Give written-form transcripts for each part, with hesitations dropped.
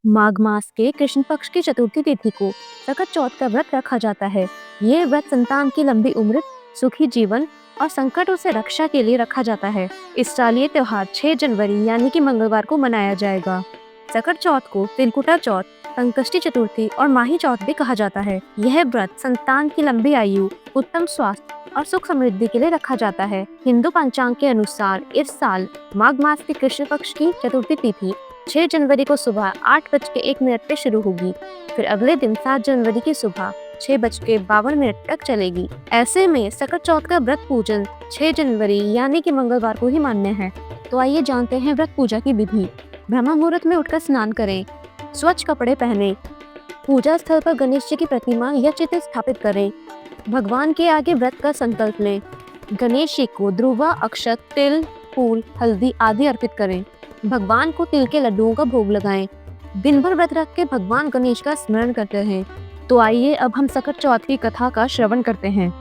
माघ मास के कृष्ण पक्ष की चतुर्थी तिथि को सकट चौथ का व्रत रखा जाता है। ये व्रत संतान की लंबी उम्र, सुखी जीवन और संकटों से रक्षा के लिए रखा जाता है। इस साल ये त्योहार 6 जनवरी यानी कि मंगलवार को मनाया जाएगा। सकट चौथ को तिलकुटा चौथ, संकष्टी चतुर्थी और माही चौथ भी कहा जाता है। यह व्रत संतान की लंबी आयु, उत्तम स्वास्थ्य और सुख समृद्धि के लिए रखा जाता है। हिंदू पंचांग के अनुसार इस साल माघ मास की कृष्ण पक्ष की चतुर्थी तिथि 6 जनवरी को सुबह 8:01 पे शुरू होगी। फिर अगले दिन 7 जनवरी की सुबह 6:52 तक चलेगी। ऐसे में सकट चौथ का व्रत पूजन 6 जनवरी यानी कि मंगलवार को ही मान्य है। तो आइए जानते हैं व्रत पूजा की विधि। ब्रह्म मुहूर्त में उठकर स्नान करें, स्वच्छ कपड़े पहने, पूजा स्थल पर गणेश जी की प्रतिमा या चित्र स्थापित करें, भगवान के आगे व्रत का संकल्प लें, गणेश जी को ध्रुवा, अक्षत, तिल, फूल, हल्दी आदि अर्पित करें, भगवान को तिल के लड्डुओं का भोग लगाएं। दिन भर व्रत रख के भगवान गणेश का स्मरण करते हैं। तो आइए अब हम सकट चौथ की कथा का श्रवण करते हैं।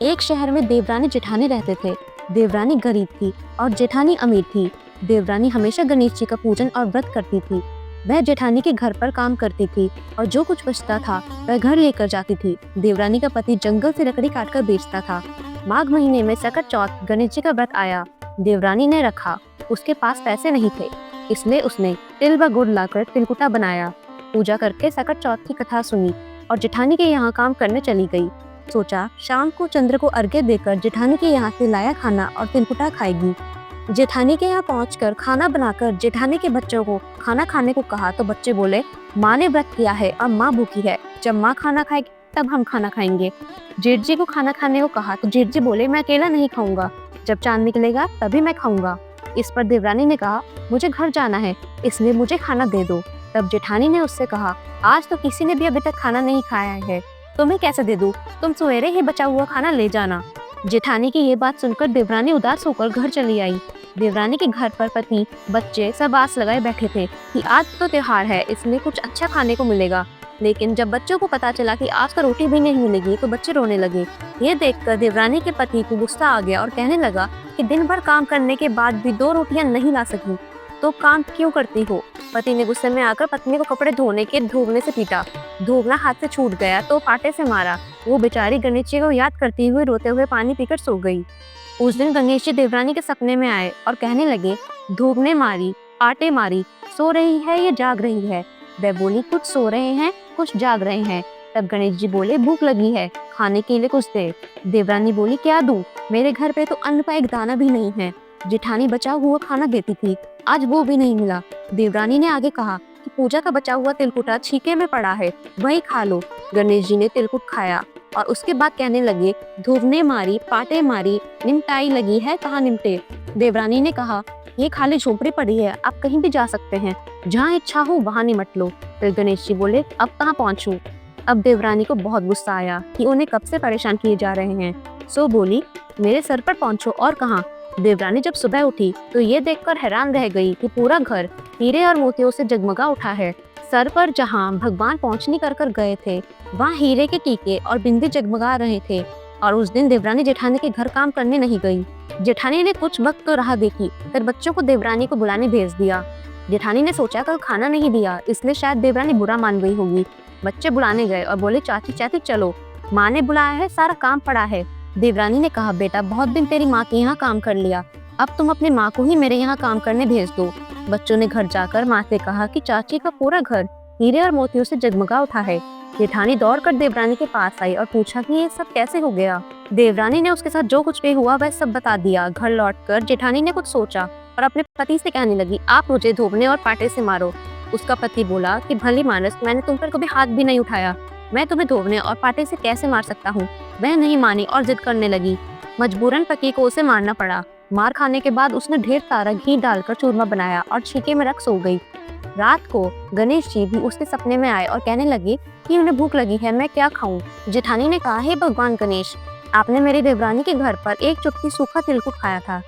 एक शहर में देवरानी जेठानी रहते थे। देवरानी गरीब थी और जेठानी अमीर थी। देवरानी हमेशा गणेश जी का पूजन और व्रत करती थी। वह जेठानी के घर पर काम करती थी और जो कुछ बचता था वह घर लेकर जाती थी। देवरानी का पति जंगल से लकड़ी काटकर बेचता था। माघ महीने में सकट चौथ गणेश जी का व्रत आया। देवरानी ने रखा। उसके पास पैसे नहीं थे, इसलिए उसने तिल व गुड़ लाकर तिलकुटा बनाया। पूजा करके सकट चौथ की कथा सुनी और जेठानी के यहाँ काम करने चली गई। सोचा शाम को चंद्र को अर्घ्य देकर जेठानी के यहाँ से लाया खाना और तिलकुटा खाएगी। जेठानी के यहाँ पहुंचकर खाना बनाकर जेठानी के बच्चों को खाना खाने को कहा तो बच्चे बोले, माँ ने व्रत किया है और माँ भूखी है, जब माँ खाना खाएगी तब हम खाना खाएंगे। जेठ जी को खाना खाने को कहा तो जेठ जी बोले, मैं अकेला नहीं खाऊंगा, जब चांद निकलेगा तभी मैं खाऊंगा। इस पर देवरानी ने कहा, मुझे घर जाना है, इसलिए मुझे खाना दे दो। तब जेठानी ने उससे कहा, आज तो किसी ने भी अभी तक खाना नहीं खाया है, तुम्हें कैसे दे दूं? तुम सवेरे ही बचा हुआ खाना ले जाना। जेठानी की ये बात सुनकर देवरानी उदास होकर घर चली आई। देवरानी के घर पर पति, बच्चे सब आस लगाए बैठे थे कि आज तो त्योहार है, इसलिए कुछ अच्छा खाने को मिलेगा। लेकिन जब बच्चों को पता चला कि आज तो रोटी भी नहीं मिलेगी तो बच्चे रोने लगे। ये देखकर देवरानी के पति को गुस्सा आ गया और कहने लगा कि दिन भर काम करने के बाद भी 2 रोटियां नहीं ला सकी तो काम क्यों करती हो? पति ने गुस्से में आकर पत्नी को कपड़े धोने के धोने से पीटा। धोबना हाथ से छूट गया तो पाटे से मारा। वो बेचारी गणेश जी को याद करती हुए रोते हुए पानी पीकर सो गई। उस दिन गणेश जी देवरानी के सपने में आए और कहने लगे, धूप ने मारी, पाटे मारी, सो रही है या जाग रही है? वह बोली, कुछ सो रहे हैं, कुछ जाग रहे हैं। तब गणेश जी बोले, भूख लगी है, खाने के लिए कुछ दे। देवरानी बोली, क्या दूं? मेरे घर पे तो अन्न का एक दाना भी नहीं है। जेठानी बचा हुआ खाना देती थी, आज वो भी नहीं मिला। देवरानी ने आगे कहा कि पूजा का बचा हुआ तिलकुटा छीके में पड़ा है, वही खा लो। गणेश जी ने तिलकुट खाया और उसके बाद कहने लगे, धूप ने मारी, पाटे मारी, निमटाई लगी है, कहाँ निमटे? देवरानी ने कहा, ये खाली झोपड़ी पड़ी है, आप कहीं भी जा सकते हैं, जहाँ इच्छा हो वहाँ निमट लो। फिर गणेश जी बोले, अब कहाँ पहुँचूं? अब देवरानी को बहुत गुस्सा आया कि उन्हें कब से परेशान किए जा रहे हैं। सो बोली, मेरे सर पर पहुँचो, और कहाँ? देवरानी जब सुबह उठी तो ये देखकर हैरान रह गई कि पूरा घर हीरे और मोतियों से जगमगा उठा है। सर पर जहाँ भगवान पहुँचनी कर कर गए थे वहाँ हीरे के टीके और बिंदी जगमगा रहे थे। और उस दिन देवरानी जेठानी के घर काम करने नहीं गई। जेठानी ने कुछ वक्त तो राह देखी, फिर बच्चों को देवरानी को बुलाने भेज दिया। जेठानी ने सोचा कल खाना नहीं दिया, इसलिए शायद देवरानी बुरा मान गई होगी। बच्चे बुलाने गए और बोले, चाची चाची चलो, माँ ने बुलाया है, सारा काम पड़ा है। देवरानी ने कहा, बेटा बहुत दिन तेरी माँ के यहाँ काम कर लिया, अब तुम अपनी माँ को ही मेरे यहाँ काम करने भेज दो। बच्चों ने घर जाकर माँ से कहा कि चाची का पूरा घर हीरे और मोतियों से जगमगा उठा है। जेठानी दौड़कर देवरानी के पास आई और पूछा कि ये सब कैसे हो गया। देवरानी ने उसके साथ जो कुछ भी हुआ वह सब बता दिया। घर लौटकर जेठानी ने कुछ सोचा और अपने पति से कहने लगी, आप मुझे धोबने और पाटे से मारो। उसका पति बोला कि भली मानस, मैंने तुम पर कभी हाथ भी नहीं उठाया, मैं तुम्हें धोबने और पाटे से कैसे मार सकता हूँ? वह नहीं मानी और जिद करने लगी। मजबूरन पति को उसे मारना पड़ा। मार खाने के बाद उसने ढेर सारा घी डालकर चूरमा बनाया और छीके में रख सो गई। रात को गणेश जी भी उसके सपने में आए और कहने लगे कि उन्हें भूख लगी है, मैं क्या खाऊं? जेठानी ने कहा, हे भगवान गणेश, आपने मेरी देवरानी के घर पर एक चुटकी सूखा तिलकुट खाया था,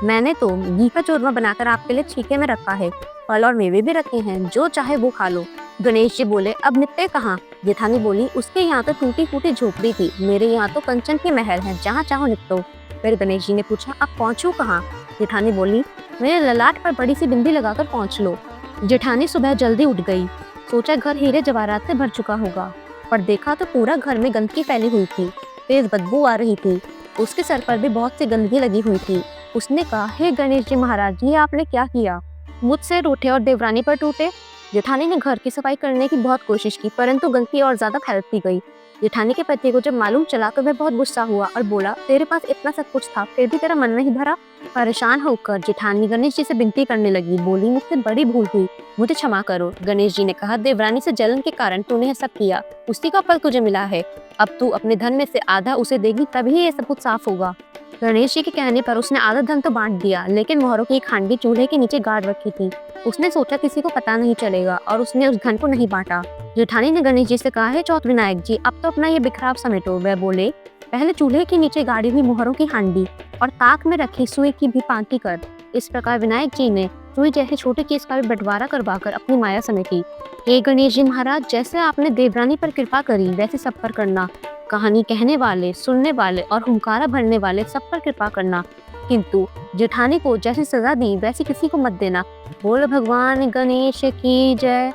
मैंने तो घी का चूरमा बनाकर आपके लिए छीके में रखा है, फल और मेवे भी रखे हैं, जो चाहे वो खा लो। गणेश जी बोले, अब निपटे कहाँ? जेठानी बोली, उसके यहाँ तो टूटी फूटी झोपड़ी थी, मेरे यहाँ तो कंचन की महल है, जहाँ चाहो निपटो। फिर गणेश जी ने पूछा, अब पहुँचूं कहाँ? जेठानी बोली, मेरे ललाट पर बड़ी सी बिंदी लगाकर पहुँच लो। जेठानी सुबह जल्दी उठ गई। सोचा घर हीरे जवाहरात से भर चुका होगा, पर देखा तो पूरा घर में गंदगी फैली हुई थी। तेज बदबू आ रही थी। उसके सर पर भी बहुत सी गंदगी लगी हुई थी। उसने कहा, हे गणेश जी महाराज, ये आपने क्या किया? मुझसे रूठे और देवरानी पर टूटे। जेठानी ने घर की सफाई करने की बहुत कोशिश की, परंतु गंदगी और ज्यादा फैलती गई। जेठानी के पति को जब मालूम चला तो वह बहुत गुस्सा हुआ और बोला, तेरे पास इतना सब कुछ था, फिर भी तेरा मन नहीं भरा? परेशान होकर जेठानी गणेश जी से विनती करने लगी, बोली, मुझसे बड़ी भूल हुई, मुझे क्षमा करो। गणेश जी ने कहा, देवरानी से जलन के कारण तूने यह सब किया, उसी का फल तुझे मिला है। अब तू अपने धन में से आधा उसे देगी, तभी ये सब कुछ साफ होगा। गणेश जी के कहने पर उसने आधा धन तो बांट दिया, लेकिन मोहरों की एक हांडी चूल्हे के नीचे गाड़ रखी थी। उसने सोचा किसी को पता नहीं चलेगा और उसने उस धन को नहीं बांटा। जेठानी ने गणेश जी से कहा, है चौथ विनायक जी, अब तो अपना ये बिखराव समेटो। वह बोले, पहले चूल्हे के नीचे गाड़ी हुई मोहरों की हांडी और ताक में रखी सुई की भी पांति कर। इस प्रकार विनायक जी ने सुई जैसे छोटे केस का भी बंटवारा करवाकर अपनी माया समेटी। हे गणेश जी महाराज, जैसे आपने देवरानी पर कृपा करी, वैसे सब पर करना। कहानी कहने वाले, सुनने वाले और हुंकारा भरने वाले सब पर कृपा करना, किंतु जेठानी को जैसी सजा दी वैसी किसी को मत देना। बोल भगवान गणेश की जय।